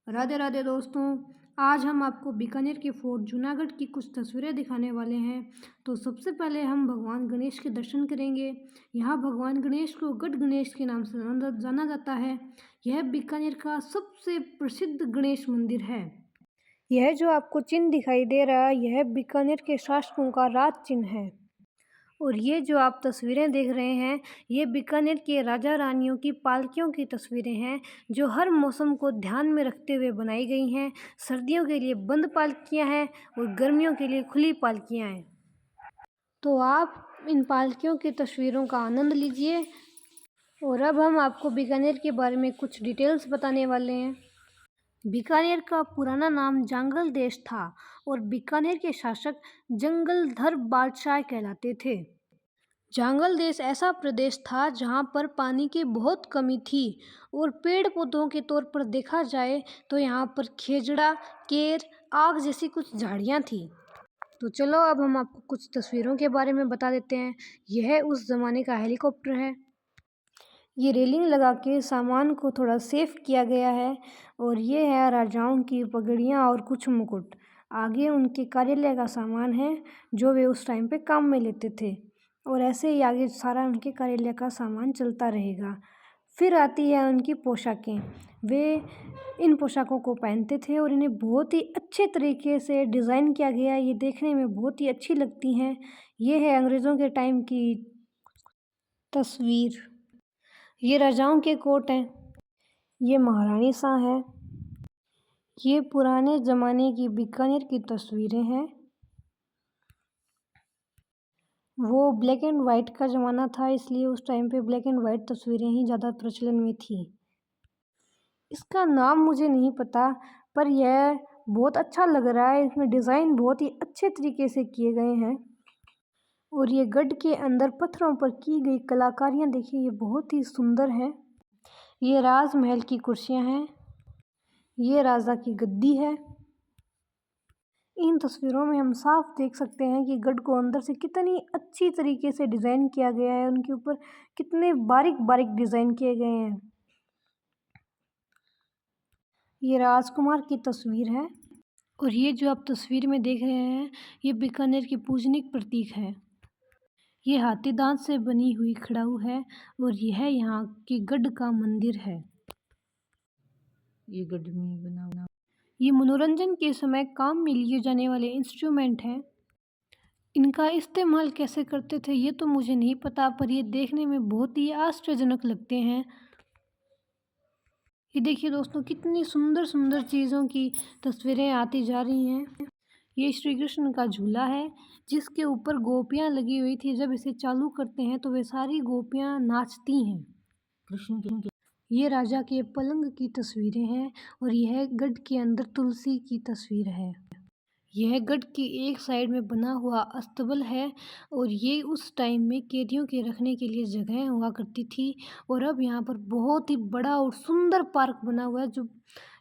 राधे राधे दोस्तों। आज हम आपको बीकानेर के फोर्ट जूनागढ़ की कुछ तस्वीरें दिखाने वाले हैं। तो सबसे पहले हम भगवान गणेश के दर्शन करेंगे। यहाँ भगवान गणेश को गढ़ गणेश के नाम से जाना जाता है। यह बीकानेर का सबसे प्रसिद्ध गणेश मंदिर है। यह जो आपको चिन्ह दिखाई दे रहा है, यह बीकानेर के शासकों का राज चिन्ह है। और ये जो आप तस्वीरें देख रहे हैं, ये बीकानेर के राजा रानियों की पालकियों की तस्वीरें हैं, जो हर मौसम को ध्यान में रखते हुए बनाई गई हैं। सर्दियों के लिए बंद पालकियां हैं और गर्मियों के लिए खुली पालकियां हैं। तो आप इन पालकियों की तस्वीरों का आनंद लीजिए। और अब हम आपको बीकानेर के बारे में कुछ डिटेल्स बताने वाले हैं। बीकानेर का पुराना नाम जांगल देश था और बीकानेर के शासक जंगलधर बादशाह कहलाते थे। जांगल देश ऐसा प्रदेश था जहाँ पर पानी की बहुत कमी थी और पेड़ पौधों के तौर पर देखा जाए तो यहाँ पर खेजड़ा, केर, आग जैसी कुछ झाड़ियाँ थी। तो चलो अब हम आपको कुछ तस्वीरों के बारे में बता देते हैं। यह उस ज़माने का हेलीकॉप्टर है। ये रेलिंग लगा के सामान को थोड़ा सेफ किया गया है। और ये है राजाओं की पगड़ियाँ और कुछ मुकुट। आगे उनके कार्यालय का सामान है जो वे उस टाइम पे काम में लेते थे। और ऐसे ही आगे सारा उनके कार्यालय का सामान चलता रहेगा। फिर आती है उनकी पोशाकें। वे इन पोशाकों को पहनते थे और इन्हें बहुत ही अच्छे तरीके से डिज़ाइन किया गया है। ये देखने में बहुत ही अच्छी लगती हैं। ये है अंग्रेज़ों के टाइम की तस्वीर। ये राजाओं के कोट हैं। ये महारानी शाह है। ये पुराने ज़माने की बीकानेर की तस्वीरें हैं। वो ब्लैक एंड वाइट का ज़माना था, इसलिए उस टाइम पे ब्लैक एंड वाइट तस्वीरें ही ज़्यादा प्रचलन में थी। इसका नाम मुझे नहीं पता, पर यह बहुत अच्छा लग रहा है। इसमें डिज़ाइन बहुत ही अच्छे तरीके से किए गए हैं। और ये गढ़ के अंदर पत्थरों पर की गई कलाकारियाँ देखिए, ये बहुत ही सुंदर है। ये राजमहल की कुर्सियाँ हैं। ये राजा की गद्दी है। इन तस्वीरों में हम साफ देख सकते हैं कि गढ़ को अंदर से कितनी अच्छी तरीके से डिज़ाइन किया गया है। उनके ऊपर कितने बारीक बारीक डिज़ाइन किए गए हैं। ये राजकुमार की तस्वीर है। और ये जो आप तस्वीर में देख रहे हैं, ये बीकानेर की पूजनीक प्रतीक है। ये हाथी दांत से बनी हुई खड़ाऊ है और यह यहाँ की गढ़ का मंदिर है। ये गढ़ में बना ये मनोरंजन के समय काम में लिए जाने वाले इंस्ट्रूमेंट हैं। इनका इस्तेमाल कैसे करते थे ये तो मुझे नहीं पता, पर ये देखने में बहुत ही आश्चर्यजनक लगते हैं। ये देखिए दोस्तों, कितनी सुंदर सुंदर चीज़ों की तस्वीरें आती जा रही हैं। ये श्री कृष्ण का झूला है जिसके ऊपर गोपियाँ लगी हुई थी। जब इसे चालू करते हैं तो वे सारी गोपियाँ नाचती हैं। कृष्ण के ये राजा के पलंग की तस्वीरें हैं और यह गढ़ के अंदर तुलसी की तस्वीर है। यह गढ़ की एक साइड में बना हुआ अस्तबल है और ये उस टाइम में कैदियों के रखने के लिए जगह हुआ करती थी। और अब यहाँ पर बहुत ही बड़ा और सुंदर पार्क बना हुआ है, जो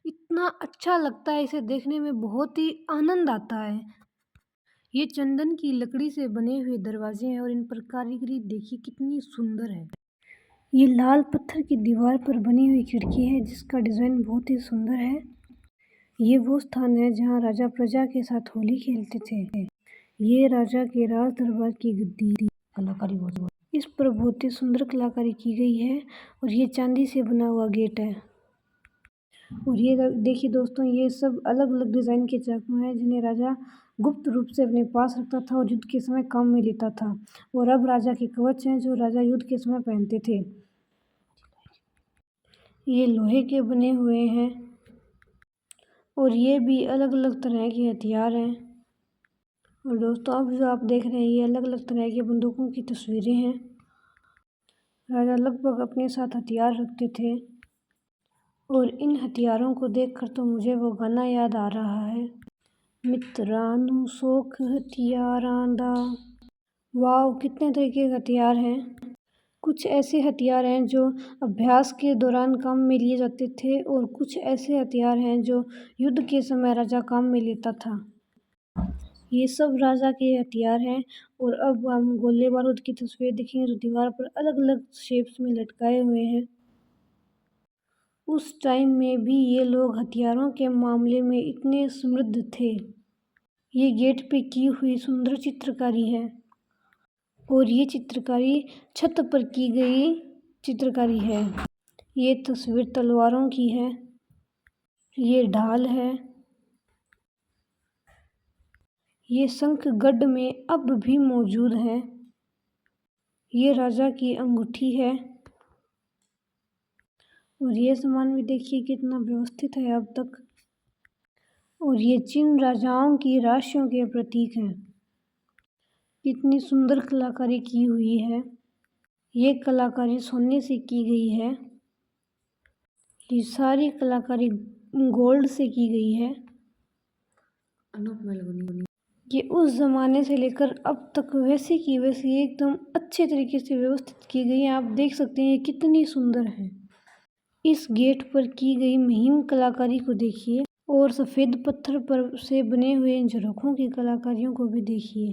इतना अच्छा लगता है। इसे देखने में बहुत ही आनंद आता है। ये चंदन की लकड़ी से बने हुए दरवाजे हैं और इन पर कारीगरी देखिए कितनी सुंदर है। ये लाल पत्थर की दीवार पर बनी हुई खिड़की है जिसका डिज़ाइन बहुत ही सुंदर है। ये वो स्थान है जहाँ राजा प्रजा के साथ होली खेलते थे। ये राजा के राज दरबार की गद्दी थी। कलाकारी बहुत इस पर बहुत ही सुंदर कलाकारी की गई है और ये चांदी से बना हुआ गेट है। और ये देखिए दोस्तों, ये सब अलग अलग डिज़ाइन के चाकू हैं जिन्हें राजा गुप्त रूप से अपने पास रखता था और युद्ध के समय काम में लेता था। और अब राजा के कवच हैं जो राजा युद्ध के समय पहनते थे। ये लोहे के बने हुए हैं और ये भी अलग अलग तरह के हथियार हैं। और दोस्तों, अब जो आप देख रहे हैं ये अलग अलग तरह की बंदूकों की तस्वीरें हैं। राजा लगभग अपने साथ हथियार रखते थे। और इन हथियारों को देखकर तो मुझे वो गाना याद आ रहा है, मित्रानु सोख हथियारां दा। वाह, कितने तरीके के हथियार हैं। कुछ ऐसे हथियार हैं जो अभ्यास के दौरान काम में लिए जाते थे और कुछ ऐसे हथियार हैं जो युद्ध के समय राजा काम में लेता था। ये सब राजा के हथियार हैं। और अब हम गोले बारूद की तस्वीर देखेंगे जो दीवार पर अलग अलग शेप्स में लटकाए हुए हैं। उस टाइम में भी ये लोग हथियारों के मामले में इतने समृद्ध थे। ये गेट पे की हुई सुंदर चित्रकारी है और ये चित्रकारी छत पर की गई चित्रकारी है। ये तस्वीर तलवारों की है। ये ढाल है। ये शंख गढ़ में अब भी मौजूद है। ये राजा की अंगूठी है और ये सामान भी देखिए कितना व्यवस्थित है अब तक। और ये जिन राजाओं की राशियों के प्रतीक हैं। कितनी सुंदर कलाकारी की हुई है। ये कलाकारी सोने से की गई है। ये सारी कलाकारी गोल्ड से की गई है। ये उस ज़माने से लेकर अब तक वैसे की वैसे एकदम अच्छे तरीके से व्यवस्थित की गई है। आप देख सकते हैं कितनी सुंदर है। इस गेट पर की गई मुहिम कलाकारी को देखिए और सफ़ेद पत्थर पर से बने हुए झरोखों की कलाकारियों को भी देखिए।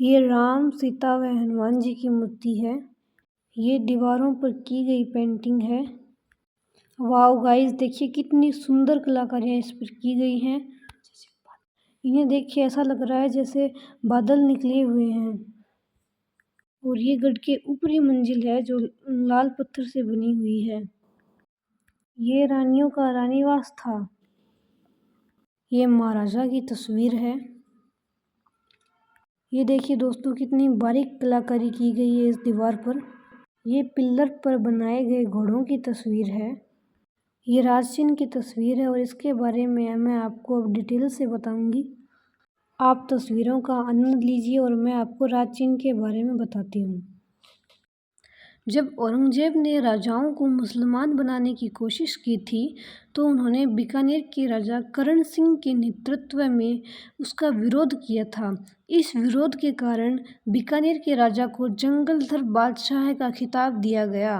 ये राम, सीता व हनुमान जी की मूर्ति है। ये दीवारों पर की गई पेंटिंग है। वाओ गाइस, देखिए कितनी सुंदर कलाकारियाँ इस पर की गई हैं। इन्हें देखिए ऐसा लग रहा है जैसे बादल निकले हुए हैं। और ये गढ़ के ऊपरी मंजिल है जो लाल पत्थर से बनी हुई है। ये रानियों का रानीवास था। ये महाराजा की तस्वीर है। ये देखिए दोस्तों कितनी बारीक कलाकारी की गई है इस दीवार पर। ये पिल्लर पर बनाए गए घोड़ों की तस्वीर है। ये राजचिन्ह की तस्वीर है और इसके बारे में मैं आपको अब डिटेल से बताऊंगी। आप तस्वीरों का आनंद लीजिए और मैं आपको राजचिन्ह के बारे में बताती हूँ। जब औरंगजेब ने राजाओं को मुसलमान बनाने की कोशिश की थी तो उन्होंने बीकानेर के राजा करण सिंह के नेतृत्व में उसका विरोध किया था। इस विरोध के कारण बीकानेर के राजा को जंगलधर बादशाह का खिताब दिया गया।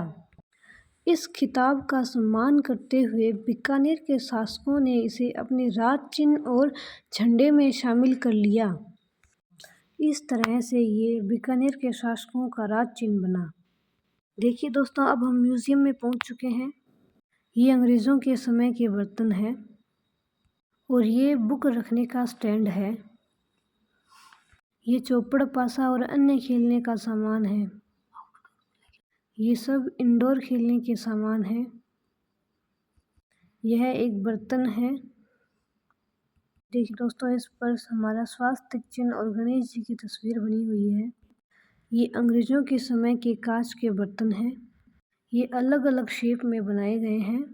इस खिताब का सम्मान करते हुए बीकानेर के शासकों ने इसे अपने राज चिन्ह और झंडे में शामिल कर लिया। इस तरह से ये बीकानेर के शासकों का राज चिन्ह बना। देखिए दोस्तों, अब हम म्यूज़ियम में पहुंच चुके हैं। ये अंग्रेज़ों के समय के बर्तन हैं और ये बुक रखने का स्टैंड है। ये चौपड़, पासा और अन्य खेलने का सामान है। ये सब इंडोर खेलने के सामान हैं। यह एक बर्तन है। देखिए दोस्तों, इस पर हमारा स्वास्तिक चिन्ह और गणेश जी की तस्वीर बनी हुई है। ये अंग्रेज़ों के समय के कांच के बर्तन हैं। ये अलग अलग शेप में बनाए गए हैं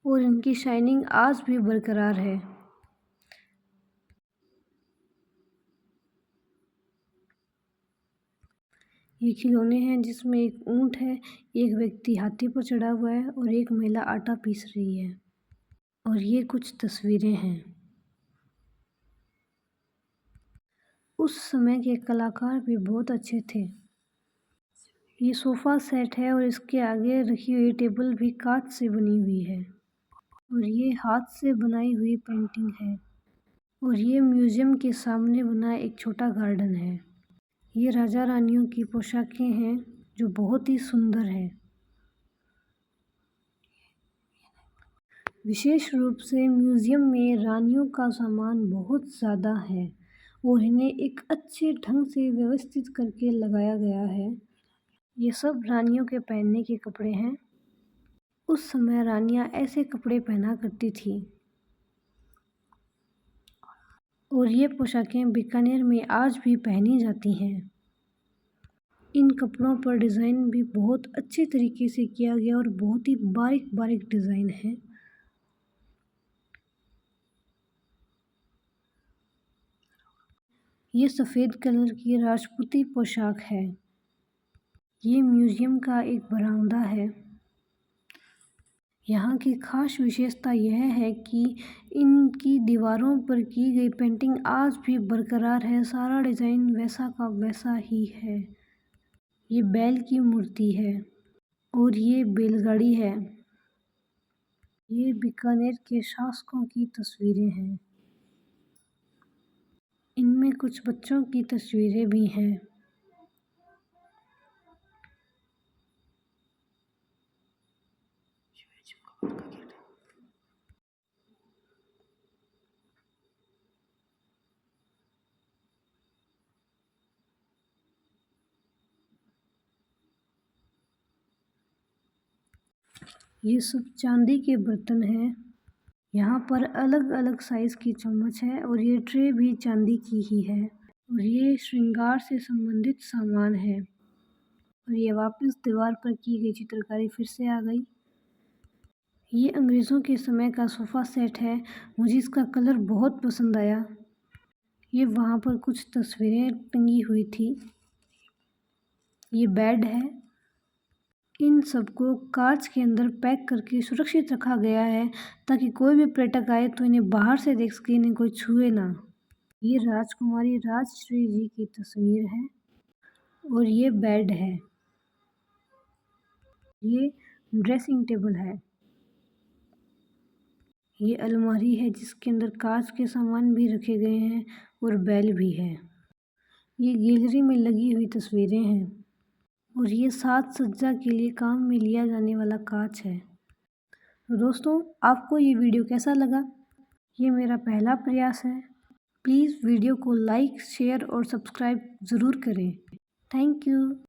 और इनकी शाइनिंग आज भी बरकरार है। ये खिलौने हैं जिसमें एक ऊंट है, एक व्यक्ति हाथी पर चढ़ा हुआ है और एक महिला आटा पीस रही है। और ये कुछ तस्वीरें हैं। उस समय के कलाकार भी बहुत अच्छे थे। ये सोफ़ा सेट है और इसके आगे रखी हुई टेबल भी कांच से बनी हुई है और ये हाथ से बनाई हुई पेंटिंग है। और ये म्यूज़ियम के सामने बना एक छोटा गार्डन है। ये राजा रानियों की पोशाकें हैं जो बहुत ही सुंदर है। विशेष रूप से म्यूज़ियम में रानियों का सामान बहुत ज़्यादा है और इन्हें एक अच्छे ढंग से व्यवस्थित करके लगाया गया है। ये सब रानियों के पहनने के कपड़े हैं। उस समय रानियां ऐसे कपड़े पहना करती थी और ये पोशाकें बीकानेर में आज भी पहनी जाती हैं। इन कपड़ों पर डिज़ाइन भी बहुत अच्छे तरीके से किया गया और बहुत ही बारीक बारीक डिज़ाइन है। ये सफ़ेद कलर की राजपूती पोशाक है। ये म्यूज़ियम का एक बरामदा है। यहाँ की खास विशेषता यह है कि इनकी दीवारों पर की गई पेंटिंग आज भी बरकरार है। सारा डिज़ाइन वैसा का वैसा ही है। ये बैल की मूर्ति है और ये बैलगाड़ी है। ये बीकानेर के शासकों की तस्वीरें हैं। इनमें कुछ बच्चों की तस्वीरें भी हैं। ये सब चांदी के बर्तन हैं। यहाँ पर अलग अलग साइज़ की चम्मच है और ये ट्रे भी चांदी की ही है और ये श्रृंगार से संबंधित सामान है। और ये वापस दीवार पर की गई चित्रकारी फिर से आ गई। ये अंग्रेज़ों के समय का सोफ़ा सेट है। मुझे इसका कलर बहुत पसंद आया। ये वहाँ पर कुछ तस्वीरें टंगी हुई थी। ये बेड है। इन सबको कांच के अंदर पैक करके सुरक्षित रखा गया है ताकि कोई भी पर्यटक आए तो इन्हें बाहर से देख सके, इन्हें कोई छुए ना। ये राजकुमारी राजश्री जी की तस्वीर है और ये बेड है। ये ड्रेसिंग टेबल है। ये अलमारी है जिसके अंदर कांच के सामान भी रखे गए हैं और बेल भी है। ये गैलरी में लगी हुई तस्वीरें हैं और ये साज सज्जा के लिए काम में लिया जाने वाला कांच है। तो दोस्तों, आपको ये वीडियो कैसा लगा? ये मेरा पहला प्रयास है। प्लीज़ वीडियो को लाइक, शेयर और सब्सक्राइब ज़रूर करें। Thank you.